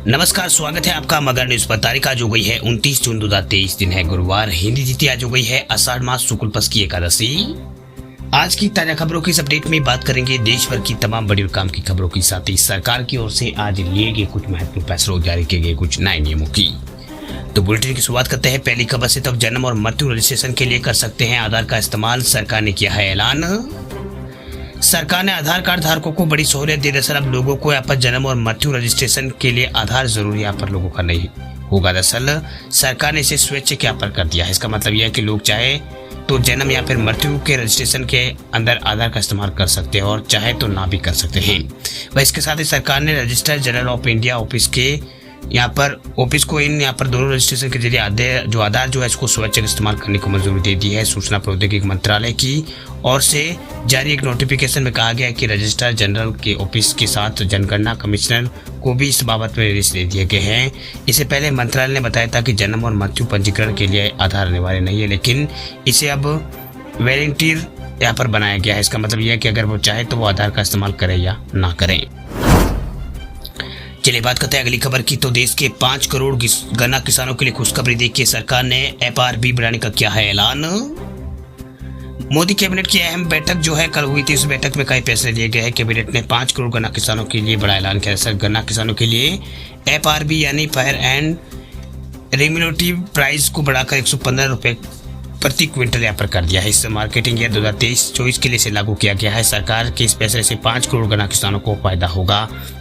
नमस्कार, स्वागत है आपका मगर न्यूज पर। तारीख आज हो गई है 29 जून 2023, दिन है गुरुवार। हिंदी तिथि आज हो गई है आषाढ़ मास शुक्ल पक्ष की एकादशी। आज की ताजा खबरों की इस अपडेट में बात करेंगे देश भर की तमाम बड़ी और काम की खबरों के साथ ही सरकार की ओर से आज लिए गए कुछ महत्वपूर्ण फैसलों, जारी किए गए कुछ नए नियमों की। तो बुलेटिन की शुरुआत करते हैं पहली खबर से। तब जन्म और मृत्यु रजिस्ट्रेशन के लिए कर सकते हैं आधार का इस्तेमाल, सरकार ने किया है ऐलान। सरकार ने आधार कार्ड धारकों को बड़ी सहूलियत दी। दरअसल अब लोगों को यहाँ पर जन्म और मृत्यु रजिस्ट्रेशन के लिए आधार जरूरी यहाँ पर लोगों का नहीं होगा। दरअसल सरकार ने इसे स्वैच्छिक यहाँ पर कर दिया है। इसका मतलब यह है कि लोग चाहे तो जन्म या फिर मृत्यु के रजिस्ट्रेशन के अंदर आधार का इस्तेमाल कर सकते हैं और चाहे तो ना भी कर सकते हैं। वह इसके साथ ही सरकार ने register general of India office के ऑफिस को इन यहाँ पर दोनों रजिस्ट्रेशन के जरिए आधार जो है इसको स्वैच्छिक इस्तेमाल करने को मंजूरी दे दी है। सूचना प्रौद्योगिकी मंत्रालय की ओर से जारी एक नोटिफिकेशन में कहा गया है कि रजिस्ट्रार जनरल के ऑफिस के साथ जनगणना कमिश्नर को भी इस बाबत में निर्देश दे दिए गए हैं। इससे पहले मंत्रालय ने बताया था कि जन्म और मृत्यु पंजीकरण के लिए आधार अनिवार्य नहीं है, लेकिन इसे अब वॉलंटियर यहाँ पर बनाया गया है। इसका मतलब यह है कि अगर वो चाहे तो वो आधार का इस्तेमाल करें या ना करें। चलिए बात करते हैं अगली खबर की। तो देश के 5 करोड़ गन्ना किसानों के लिए खुशखबरी देखिए, सरकार ने FRP बढ़ाने का किया है ऐलान। मोदी कैबिनेट की अहम बैठक जो है कल हुई थी। इस बैठक में कई फैसले लिए गए हैं। कैबिनेट ने 5 करोड़ गन्ना किसानों के लिए बड़ा ऐलान किया। सर गन्ना किसानों के लिए FRP यानी फेयर एंड रेम्यूनरेटिव प्राइस को बढ़ाकर 115 रुपए प्रति क्विंटल यहाँ पर कर दिया है। इस मार्केटिंग ईयर 2023-24 के लिए इसे लागू किया गया है। सरकार के इस फैसले से 5 करोड़ गन्ना किसानों को फायदा होगा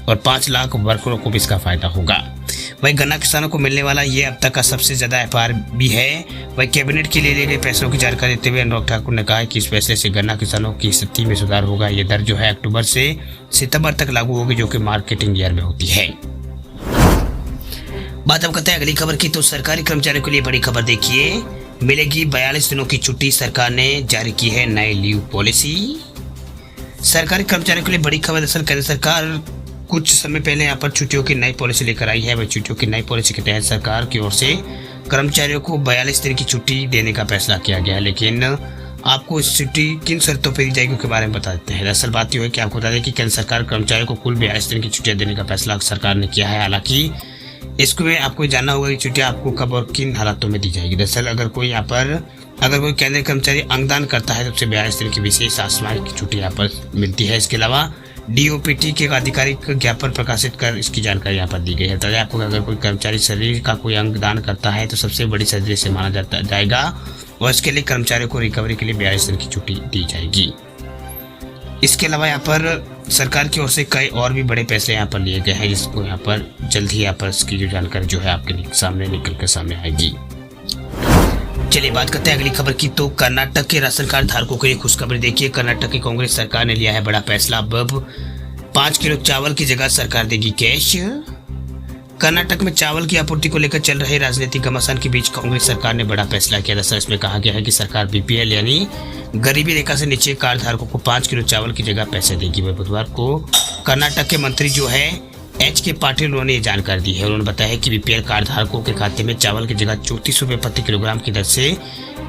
और 5 लाख वर्करों को भी इसका फायदा होगा। वही गन्ना किसानों को मिलने वाला ये अब तक का सबसे ज्यादा FRP है। वही कैबिनेट के लिए गए फैसलों की जानकारी देते हुए अनुराग ठाकुर ने कहा कि इस फैसले से गन्ना किसानों की स्थिति में सुधार होगा। ये दर जो है अक्टूबर से सितंबर तक लागू होगी, जो कि मार्केटिंग ईयर में होती है। बात अब करते हैं अगली खबर की। तो सरकारी कर्मचारियों के लिए बड़ी खबर देखिए, मिलेगी 42 दिनों की छुट्टी। सरकार ने जारी की है नई लीव पॉलिसी। सरकारी कर्मचारियों के लिए बड़ी खबर। दरअसल केंद्र सरकार कुछ समय पहले यहाँ पर छुट्टियों की नई पॉलिसी लेकर आई है। वह छुट्टियों की नई पॉलिसी के तहत सरकार की ओर से कर्मचारियों को 42 दिन की छुट्टी देने का फैसला किया गया है। लेकिन आपको इस छुट्टी किन शर्तों पर दी जाएगी के बारे में बता देते हैं। दरअसल बात यह है कि आपको बता दें कि केंद्र सरकार कर्मचारियों को कुल 42 दिन की छुट्टियां देने का फैसला सरकार ने किया है। हालांकि इसको में आपको जानना होगा कि छुट्टियां आपको कब और किन हालातों में दी जाएगी। दरअसल अगर कोई केंद्रीय कर्मचारी अंगदान करता है तो उसे 42 दिन की विशेष आश्वासन की छुट्टी यहाँ पर मिलती है। इसके अलावा DOPT के आधिकारिक ज्ञापन प्रकाशित कर इसकी जानकारी यहाँ पर दी गई है। तो आपको अगर कोई कर्मचारी शरीर का कोई अंग दान करता है तो सबसे बड़ी सर्जरी से माना जाएगा और इसके लिए कर्मचारियों को रिकवरी के लिए 42 दिन की छुट्टी दी जाएगी। इसके अलावा यहाँ पर सरकार की ओर से कई और भी बड़े फैसले यहाँ पर लिए गए हैं, जिसको यहाँ पर जल्द ही यहाँ पर इसकी जो जानकारी जो है आपके सामने निकल कर सामने आएगी। चलिए बात करते हैं अगली खबर की। तो कर्नाटक के राशन कार्ड धारकों के लिए खुशखबरी देखिए, कर्नाटक की कांग्रेस सरकार ने लिया है बड़ा फैसला। अब 5 किलो चावल की जगह सरकार देगी कैश। कर्नाटक में चावल की आपूर्ति को लेकर चल रहे राजनीतिक घमासान के बीच कांग्रेस सरकार ने बड़ा फैसला किया। दरअसल इसमें कहा गया है कि सरकार BPL यानी गरीबी रेखा से नीचे कार्ड धारकों को 5 किलो चावल की जगह पैसे देगी। वह बुधवार को कर्नाटक के मंत्री जो है HK पाटिल उन्होंने ये जानकारी दी है। उन्होंने बताया कि BPL कार्ड धारकों के खाते में चावल की जगह 34 रुपये प्रति किलोग्राम की दर से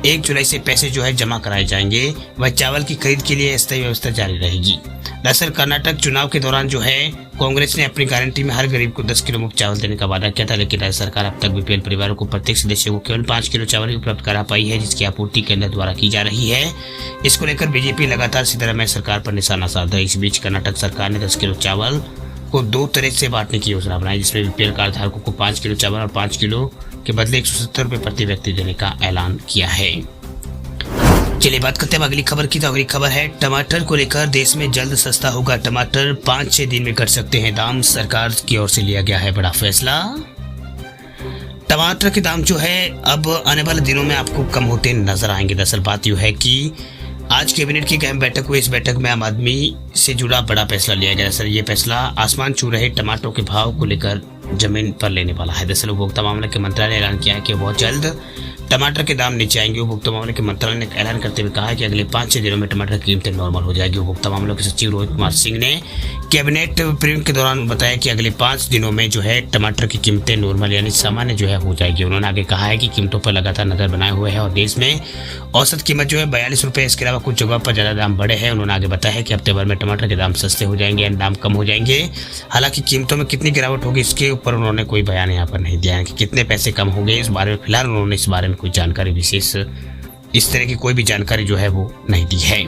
1 जुलाई से पैसे जो है जमा कराए जाएंगे। वह चावल की खरीद के लिए अस्थायी व्यवस्था जारी रहेगी। दरअसल कर्नाटक चुनाव के दौरान जो है कांग्रेस ने अपनी गारंटी में हर गरीब को 10 किलो मुफ्त चावल देने का वादा किया था, लेकिन राज्य सरकार अब तक BPL परिवारों को प्रत्येक सदस्य को केवल 5 किलो चावल ही उपलब्ध करा पाई है, जिसकी आपूर्ति केंद्र द्वारा की जा रही है। इसको लेकर बीजेपी लगातार सिद्धरामैया सरकार पर निशाना साधा है। इस बीच कर्नाटक सरकार ने 10 किलो चावल को 2 तरह से बांटने की योजना बनाई, जिसमें BPL कार्ड धारकों को 5 किलो चावल और 5 किलो के बदले 170 रुपये प्रति व्यक्ति देने का ऐलान किया है। चलिए बात करते हैं अगली खबर की। तो अगली खबर है टमाटर को लेकर देश में जल्द सस्ता होगा। टमाटर 5-6 दिन में घट सकते हैं दाम, सरकार की ओर से लिया गया है बड़ा फैसला। टमाटर के दाम जो है अब आने वाले दिनों में आपको कम होते नजर आएंगे। दरअसल बात यह है कि आज कैबिनेट की अहम बैठक हुई। इस बैठक में आम आदमी से जुड़ा बड़ा फैसला लिया गया। दरअसल ये फैसला आसमान छू रहे टमाटरों के भाव को लेकर जमीन पर लेने वाला है। दरअसल उपभोक्ता मामले के मंत्रालय ने ऐलान किया है कि बहुत जल्द टमाटर के दाम नीचे आएंगे। उपभोक्ता मामले के मंत्रालय ने ऐलान करते हुए कहा है कि अगले 5-6 दिनों में टमाटर की कीमतें नॉर्मल हो जाएगी। उपभोक्ता मामलों के सचिव रोहित कुमार सिंह ने कैबिनेट ब्रीफिंग के दौरान बताया कि अगले 5 दिनों में जो है टमाटर की कीमतें नॉर्मल यानी सामान्य जो है हो जाएगी। उन्होंने आगे कहा है कि कीमतों पर लगातार नजर बनाए हुए है और देश में औसत कीमत जो है 42 रुपये, इसके अलावा कुछ जगह पर ज्यादा दाम बढ़े हैं। उन्होंने आगे बताया कि हफ्ते भर में टमाटर के दाम सस्ते हो जाएंगे यानी दाम कम हो जाएंगे। हालांकि कीमतों में कितनी गिरावट होगी इसके ऊपर उन्होंने कोई बयान यहाँ पर नहीं दिया है कि कितने पैसे कम हो गए। इस बारे में फिलहाल उन्होंने इस बारे में कोई जानकारी विशेष इस तरह की कोई भी जानकारी जो है वो नहीं दी है।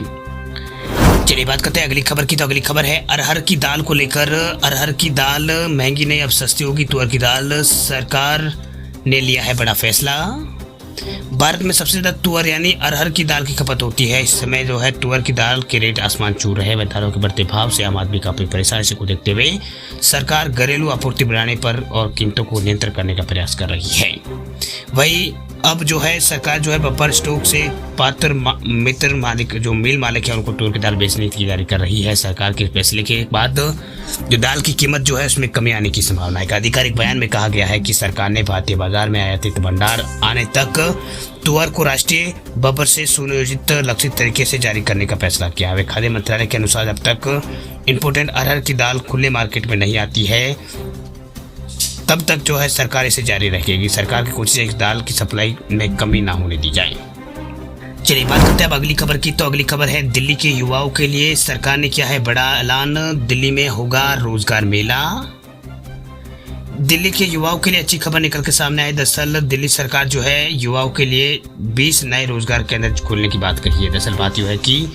चलिए बात करते हैं अगली खबर की। तो अगली खबर है अरहर की दाल को लेकर। अरहर की दाल महंगी नहीं, अब सस्ती होगी तुअर की दाल। सरकार ने लिया है बड़ा फैसला। भारत में सबसे ज्यादा तुअर यानी अरहर की दाल की खपत होती है। इस समय जो है तुअर की दाल के रेट आसमान छू रहे हैं। दालों के बढ़ते भाव से आम आदमी काफी परेशान। इसी को देखते हुए सरकार घरेलू आपूर्ति बढ़ाने पर और कीमतों को नियंत्रण करने का प्रयास कर रही है। वही अब जो है सरकार जो है बफर स्टॉक से पात्र मित्र मालिक जो मिल मालिक है उनको तुअर की दाल बेचने की तैयारी कर रही है। सरकार के फैसले के बाद जो दाल की कीमत जो है उसमें कमी आने की संभावना है। आधिकारिक बयान में कहा गया है कि सरकार ने भारतीय बाजार में आयातित भंडार आने तक तुअर को राष्ट्रीय बफर से सुनियोजित लक्षित तरीके से जारी करने का फैसला किया है। खाद्य मंत्रालय के अनुसार जब तक इम्पोर्टेड अरहर की दाल खुले मार्केट में नहीं आती है तब तक जो है सरकार इसे जारी रखेगी। सरकार की कोशिश है कि दाल की सप्लाई में कमी ना होने दी जाए। चलिए बात करते हैं अब अगली खबर की। तो अगली खबर है दिल्ली के युवाओं के लिए सरकार ने किया है बड़ा ऐलान। दिल्ली में होगा रोजगार मेला। दिल्ली के युवाओं के लिए अच्छी खबर निकल के सामने आई। दरअसल दिल्ली सरकार जो है युवाओं के लिए 20 नए रोजगार केंद्र खोलने की बात कही है। दरअसल बात यह है कि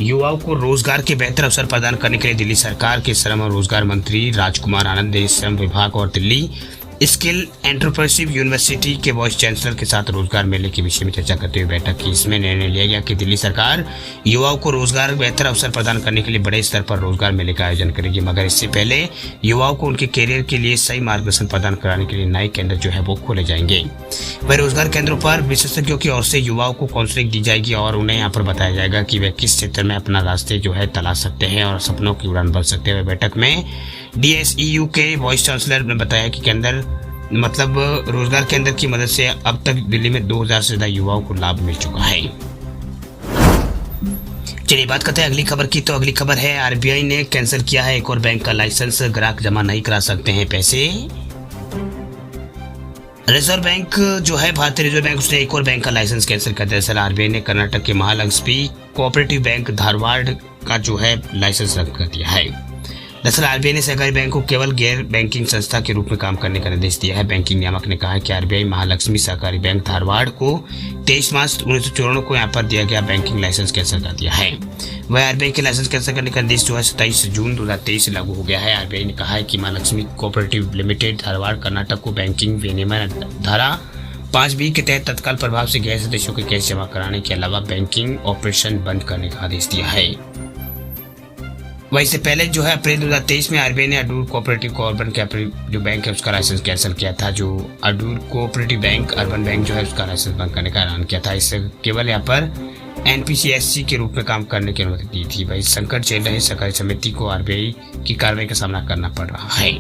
युवाओं को रोजगार के बेहतर अवसर प्रदान करने के लिए दिल्ली सरकार के श्रम और रोजगार मंत्री राजकुमार आनंद ने श्रम विभाग और दिल्ली स्किल एंटरप्रेन्योरशिप यूनिवर्सिटी के वाइस चांसलर के साथ रोजगार मेले के विषय में चर्चा करते हुए बैठक की। इसमें निर्णय लिया गया कि दिल्ली सरकार युवाओं को रोजगार बेहतर अवसर प्रदान करने के लिए बड़े स्तर पर रोजगार मेले का आयोजन करेगी, मगर इससे पहले युवाओं को उनके कैरियर के लिए सही मार्गदर्शन प्रदान कराने के लिए नए केंद्र जो है वो खोले जाएंगे। वह रोजगार केंद्रों पर विशेषज्ञों की ओर से युवाओं को काउंसलिंग दी जाएगी और उन्हें यहाँ पर बताया जाएगा कि वे किस क्षेत्र में अपना रास्ते जो है तलाश सकते हैं और सपनों की उड़ान भर सकते हैं। बैठक में DSEU के वाइस चांसलर ने बताया कि केंद्र मतलब रोजगार केंद्र की मदद से अब तक दिल्ली में 2000 से ज्यादा युवाओं को लाभ मिल चुका है। चलिए बात करते हैं अगली खबर की। तो अगली खबर है RBI ने कैंसिल किया है एक और बैंक का लाइसेंस। ग्राहक जमा नहीं करा सकते हैं पैसे। रिजर्व बैंक जो है भारतीय रिजर्व बैंक उसने एक और बैंक का लाइसेंस कैंसिल कर दिया। दरअसल RBI ने कर्नाटक के महालक्ष्मी कोऑपरेटिव बैंक धारवाड़ का जो है लाइसेंस रद्द कर दिया है। दरअसल RBI ने सहकारी बैंक को केवल गैर बैंकिंग संस्था के रूप में काम करने का निर्देश दिया है। बैंकिंग नियामक ने कहा है कि RBI महालक्ष्मी सहकारी बैंक धारवाड़ को 23 मार्च 1994 को यहाँ पर दिया गया बैंकिंग लाइसेंस कैंसिल कर दिया है। वह RBI के लाइसेंस कैंसिल करने का निर्देश जो है 27 जून 2023 से लागू हो गया है। RBI ने कहा है कि महालक्ष्मी कोऑपरेटिव लिमिटेड धारवाड़ कर्नाटक को बैंकिंग विनियमन धारा 5B के तहत तत्काल प्रभाव से गैर सदस्यों के कैश जमा कराने के अलावा बैंकिंग ऑपरेशन बंद करने का आदेश दिया है। वहीं से पहले जो है अप्रैल 2023 में RBI ने अडूर कोऑपरेटिव अर्बन कैपिटल जो बैंक है उसका लाइसेंस कैंसिल किया था। जो Adoor cooperative bank urban bank जो है उसका लाइसेंस बंद करने का ऐलान किया था। इससे केवल यहाँ पर NPCSC के रूप में काम करने की अनुमति दी थी। वही संकट झेल रहे सहकारी समिति को RBI की कार्रवाई का सामना करना पड़ रहा है।